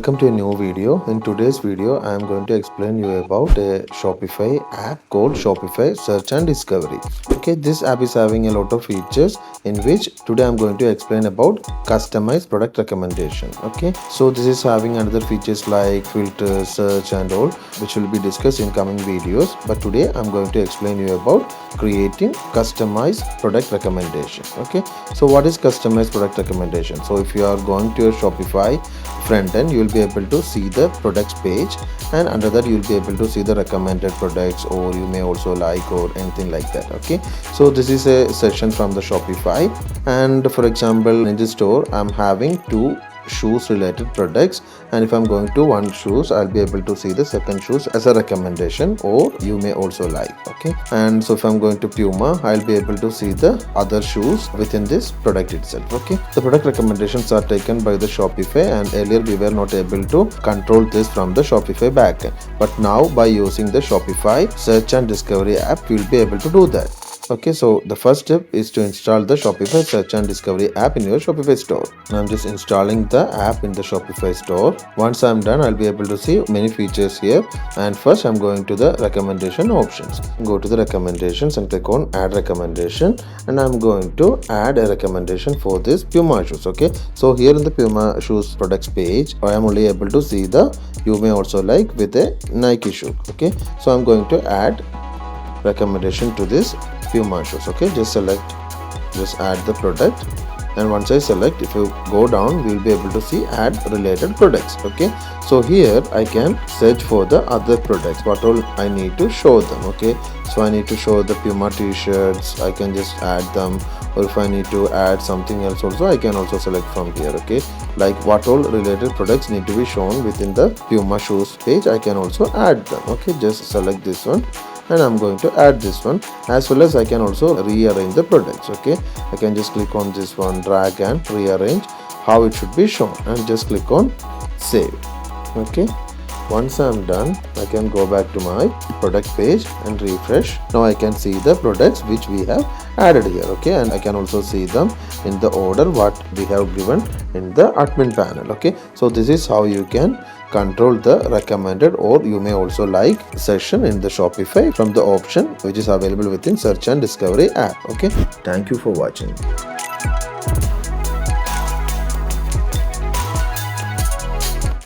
welcome to a new video. In today's video, I am going to explain you about a Shopify app called Shopify Search and Discovery. Okay, this app is having a lot of features in which today I'm going to explain about customized product recommendation. Okay, so this is having another features like filter, search and all, which will be discussed in coming videos. But today I'm going to explain you about creating customized product recommendation. Okay, so what is customized product recommendation? So if you are going to your Shopify front end, you will be able to see the products page, and under that you will be able to see the recommended products, or you may also like, or anything like that. Okay, so this is a session from the Shopify, and for example in this store I'm having two shoes related products, and if I'm going to one shoes, I'll be able to see the second shoes as a recommendation, or you may also like. Okay, and so if I'm going to Puma, I'll be able to see the other shoes within this product itself. Okay, the product recommendations are taken by the Shopify, and earlier we were not able to control this from the Shopify backend, but now by using the Shopify Search and Discovery app, you'll be able to do that. Okay, so the first step is to install the Shopify Search and Discovery app in your Shopify store. Now I'm just installing the app in the Shopify store. Once I'm done, I'll be able to see many features here. And first I'm going to the recommendation options. Go to the recommendations and click on add recommendation, and I'm going to add a recommendation for this Puma shoes. Okay, so here in the Puma shoes products page, I am only able to see the you may also like with a Nike shoe. Okay, so I'm going to add recommendation to this Puma shoes. Okay, just add the product, and once I select, if you go down, we will be able to see add related products. Okay, so here I can search for the other products, what all I need to show them. Okay, so I need to show the Puma t-shirts, I can just add them, or if I need to add something else also, I can also select from here. Okay, like what all related products need to be shown within the Puma shoes page, I can also add them. Okay, just select this one, and I'm going to add this one, as well as I can also rearrange the products. Okay, I can just click on this one, drag and rearrange how it should be shown, and just click on save. Okay, once I'm done, I can go back to my product page and refresh. Now I can see the products which we have added here. Okay, and I can also see them in the order what we have given in the admin panel. Okay, so this is how you can control the recommended, or you may also like section in the Shopify from the option which is available within Search and Discovery app. Okay, thank you for watching.